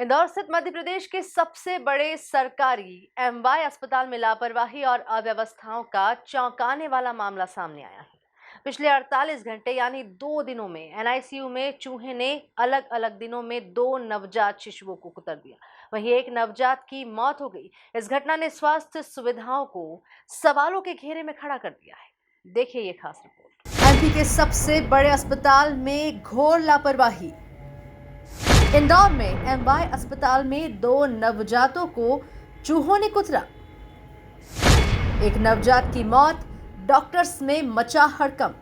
इंदौर स्थित मध्य प्रदेश के सबसे बड़े सरकारी एमवाय अस्पताल में लापरवाही और अव्यवस्थाओं का चौंकाने वाला मामला सामने आया है। पिछले 48 घंटे यानी 2 दिनों में एनआईसीयू में चूहे ने अलग अलग दिनों में 2 नवजात शिशुओं को कुतर दिया। वहीं एक नवजात की मौत हो गई। इस घटना ने स्वास्थ्य सुविधाओं को सवालों के घेरे में खड़ा कर दिया है। देखिए ये खास रिपोर्ट। एमपी के सबसे बड़े अस्पताल में घोर लापरवाही। इंदौर में एमवाय अस्पताल में 2 नवजातों को चूहों ने कुतरा। एक नवजात की मौत, डॉक्टर्स में मचा हड़कंप।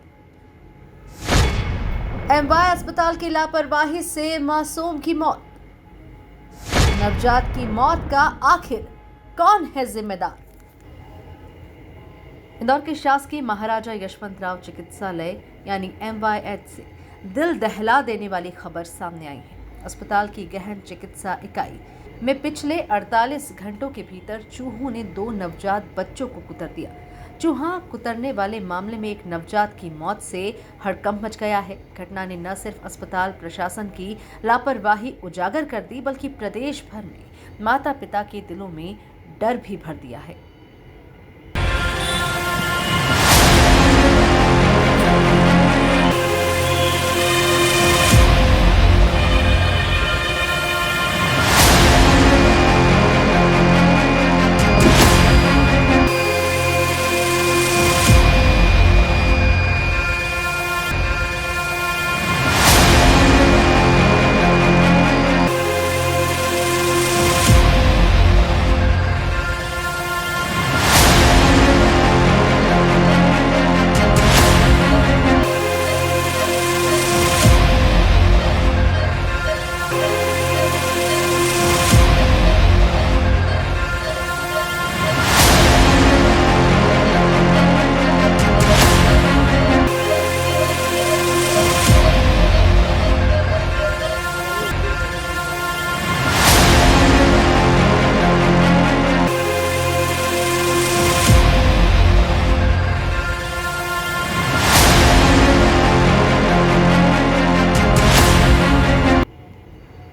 एमवाय अस्पताल की लापरवाही से मासूम की मौत। नवजात की मौत का आखिर कौन है जिम्मेदार? इंदौर के शासकीय महाराजा यशवंतराव चिकित्सालय यानी एमवायएच से दिल दहला देने वाली खबर सामने आई है। अस्पताल की गहन चिकित्सा इकाई में पिछले 48 घंटों के भीतर चूहों ने 2 नवजात बच्चों को कुतर दिया। चूहा कुतरने वाले मामले में एक नवजात की मौत से हड़कंप मच गया है। घटना ने न सिर्फ अस्पताल प्रशासन की लापरवाही उजागर कर दी, बल्कि प्रदेश भर में माता पिता के दिलों में डर भी भर दिया है।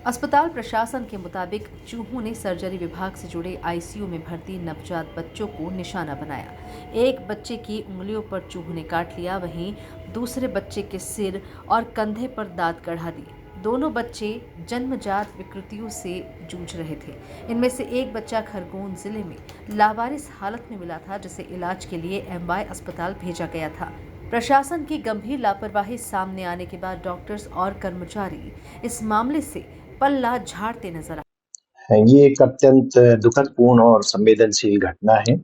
अस्पताल प्रशासन के मुताबिक चूहों ने सर्जरी विभाग से जुड़े आईसीयू में भर्ती नवजात बच्चों को निशाना बनाया। एक बच्चे की उंगलियों पर चूहों ने काट लिया, वहीं दूसरे बच्चे के सिर और कंधे पर दांत गड़ा दिए। दोनों बच्चे जन्मजात विकृतियों से जूझ रहे थे। इनमें से एक बच्चा खरगोन जिले में लावारिस हालत में मिला था, जिसे इलाज के लिए एमवाय अस्पताल भेजा गया था। प्रशासन की गंभीर लापरवाही सामने आने के बाद डॉक्टर्स और कर्मचारी इस मामले से पल्ला झाड़ते नजर आए। ये एक अत्यंत दुखदपूर्ण और संवेदनशील घटना है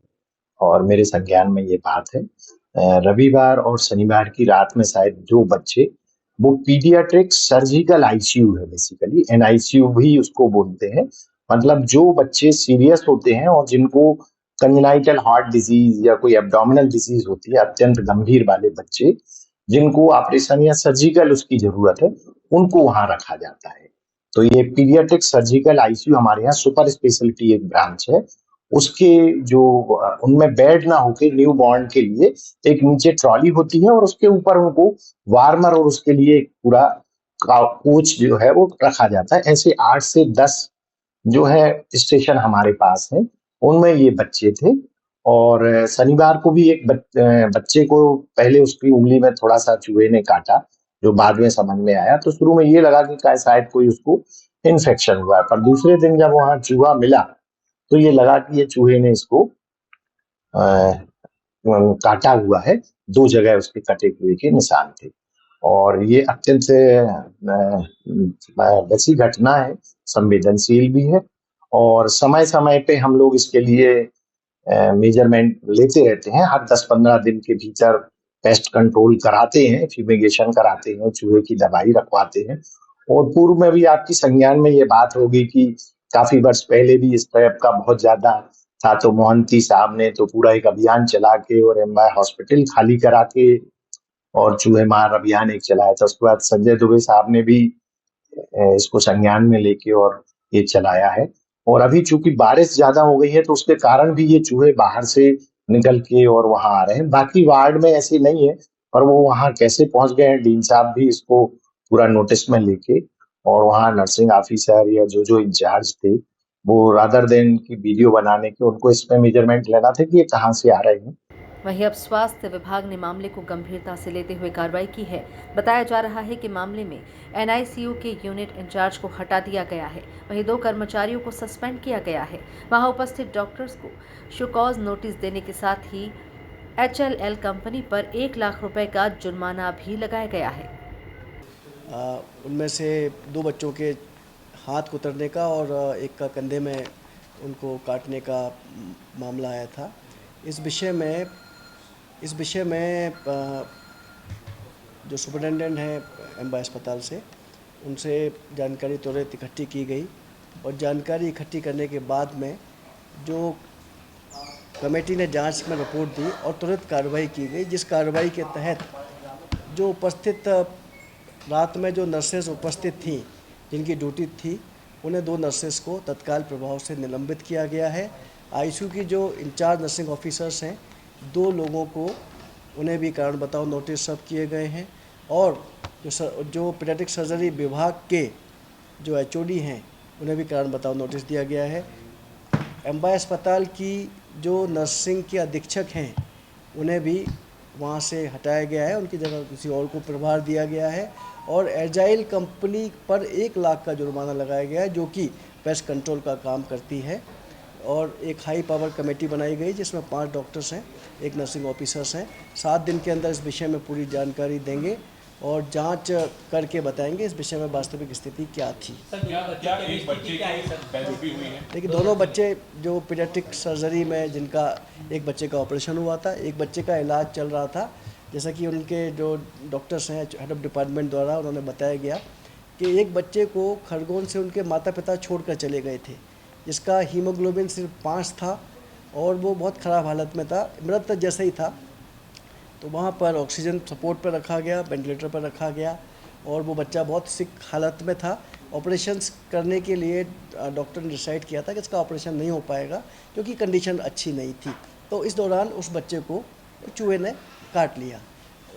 और मेरे संज्ञान में ये बात है। रविवार और शनिवार की रात में शायद 2 बच्चे, वो पीडियाट्रिक सर्जिकल आईसीयू है, बेसिकली एनआईसीयू भी उसको बोलते हैं। मतलब जो बच्चे सीरियस होते हैं और जिनको कंजेनाइटल हार्ट डिजीज या कोई एब्डोमिनल डिजीज होती है, अत्यंत गंभीर वाले बच्चे जिनको ऑपरेशन या सर्जिकल उसकी जरूरत है, उनको वहां रखा जाता है। तो ये पीडियाट्रिक सर्जिकल आईसीयू हमारे यहाँ सुपर स्पेशलिटी एक ब्रांच है। उसके जो उनमें बेड ना होके न्यू बॉर्न के लिए एक नीचे ट्रॉली होती है और उसके ऊपर उनको वार्मर और उसके लिए एक पूरा कोच जो है वो रखा जाता है। ऐसे 8 से 10 जो है स्टेशन हमारे पास है, उनमें ये बच्चे थे। और शनिवार को भी एक बच्चे को पहले उसकी उंगली में थोड़ा सा चूहे ने काटा, जो बाद में समझ में आया। तो शुरू में ये लगा कि शायद कोई उसको इन्फेक्शन हुआ है, पर दूसरे दिन जब वहां चूहा मिला तो ये लगा कि ये चूहे ने इसको काटा हुआ है। 2 जगह उसके कटे हुए के निशान थे और ये अत्यंत वैसी घटना है, संवेदनशील भी है और समय समय पे हम लोग इसके लिए मेजरमेंट लेते रहते हैं। हर 10-15 दिन के भीतर पेस्ट कंट्रोल कराते हैं, फ्यूमिगेशन कराते हैं, चूहे की दवाई रखवाते हैं। और पूर्व में भी आपकी संज्ञान में ये बात होगी कि काफी वर्ष पहले भी इस टाइप का बहुत ज्यादा था, तो मोहंती साहब ने तो पूरा एक अभियान चला के और एमवाय हॉस्पिटल खाली करा के और चूहे मार अभियान एक चलाया था। उसके बाद संजय दुबे साहब ने भी इसको संज्ञान में लेके और ये चलाया है। और अभी चूंकि बारिश ज्यादा हो गई है तो उसके कारण भी ये चूहे बाहर से निकल के और वहां आ रहे हैं। बाकी वार्ड में ऐसे नहीं है, पर वो वहां कैसे पहुंच गए हैं, डीन साहब भी इसको पूरा नोटिस में लेके और वहाँ नर्सिंग ऑफिसर या जो इंचार्ज थे, वो रादर देन की वीडियो बनाने के, उनको इसमें मेजरमेंट लेना था कि ये कहाँ से आ रहे हैं। वहीं अब स्वास्थ्य विभाग ने मामले को गंभीरता से लेते हुए कार्रवाई की है। बताया जा रहा है कि मामले में एनआईसीयू के यूनिट इंचार्ज को हटा दिया गया है। वहीं 2 कर्मचारियों को सस्पेंड किया गया है। वहां उपस्थित डॉक्टर्स को शोकॉज नोटिस देने के साथ ही एचएलएल कंपनी पर 1 लाख रुपए का जुर्माना भी लगाया गया है। उनमें से 2 बच्चों के हाथ कुतरने का और एक का कंधे में उनको काटने का मामला आया था। इस विषय में जो सुपरिटेंडेंट हैं एमवाय अस्पताल से, उनसे जानकारी त्वरित इकट्ठी की गई और जानकारी इकट्ठी करने के बाद में जो कमेटी ने जांच में रिपोर्ट दी और तुरंत कार्रवाई की गई, जिस कार्रवाई के तहत जो उपस्थित रात में जो नर्सेज उपस्थित थीं, जिनकी ड्यूटी थी, उन्हें 2 नर्सेज को तत्काल प्रभाव से निलंबित किया गया है। आईसीयू की जो इंचार्ज नर्सिंग ऑफिसर्स हैं, 2 लोगों को उन्हें भी कारण बताओ नोटिस सर्व किए गए हैं और जो पीडियाट्रिक सर्जरी विभाग के जो एचओडी हैं, उन्हें भी कारण बताओ नोटिस दिया गया है। एमवाय अस्पताल की जो नर्सिंग के अधीक्षक हैं, उन्हें भी वहाँ से हटाया गया है, उनकी जगह किसी और को प्रभार दिया गया है और एजाइल कंपनी पर 1 लाख का जुर्माना लगाया गया है, जो कि पेस्ट कंट्रोल का काम करती है। और एक हाई पावर कमेटी बनाई गई जिसमें 5 डॉक्टर्स हैं, 1 नर्सिंग ऑफिसर्स हैं। 7 दिन के अंदर इस विषय में पूरी जानकारी देंगे और जांच करके बताएंगे इस विषय में वास्तविक स्थिति क्या थी। क्या एक बच्चे की डेथ भी हुई है? देखिए, दोनों बच्चे जो पीडियाट्रिक सर्जरी में, जिनका एक बच्चे का ऑपरेशन हुआ था, एक बच्चे का इलाज चल रहा था, जैसा कि उनके जो डॉक्टर्स हैं हेड ऑफ डिपार्टमेंट द्वारा उन्होंने बताया गया कि एक बच्चे को खरगोन से उनके माता पिता छोड़कर चले गए थे, जिसका हीमोग्लोबिन सिर्फ 5 था और वो बहुत ख़राब हालत में था, मृत जैसा ही था। तो वहाँ पर ऑक्सीजन सपोर्ट पर रखा गया, वेंटिलेटर पर रखा गया और वो बच्चा बहुत सिक हालत में था। ऑपरेशंस करने के लिए डॉक्टर ने डिसाइड किया था कि इसका ऑपरेशन नहीं हो पाएगा क्योंकि कंडीशन अच्छी नहीं थी। तो इस दौरान उस बच्चे को चूहे ने काट लिया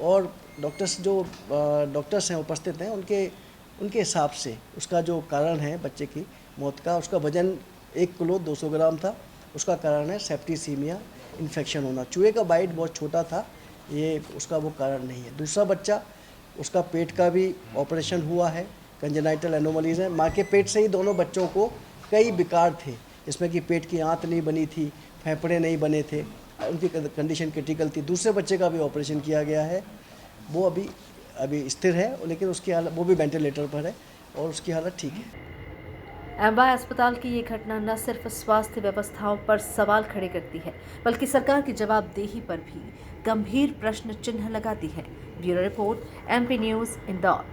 और डॉक्टर्स हैं उपस्थित हैं, उनके हिसाब से उसका जो कारण है बच्चे की मौत का, उसका वज़न 1 किलो 200 ग्राम था। उसका कारण है सेप्टिसीमिया, इन्फेक्शन होना। चूहे का बाइट बहुत छोटा था, ये उसका वो कारण नहीं है। दूसरा बच्चा, उसका पेट का भी ऑपरेशन हुआ है, कंजेनाइटल एनोमलीज है। माँ के पेट से ही दोनों बच्चों को कई विकार थे, जिसमें कि पेट की आंत नहीं बनी थी, फेफड़े नहीं बने थे, उनकी कंडीशन क्रिटिकल थी। दूसरे बच्चे का भी ऑपरेशन किया गया है, वो अभी स्थिर है, लेकिन उसकी हालत, वो भी वेंटिलेटर पर है और उसकी हालत ठीक है। एमवाय अस्पताल की ये घटना न सिर्फ स्वास्थ्य व्यवस्थाओं पर सवाल खड़े करती है, बल्कि सरकार की जवाबदेही पर भी गंभीर प्रश्न चिन्ह लगाती है। Bureau report, MP news, Indore.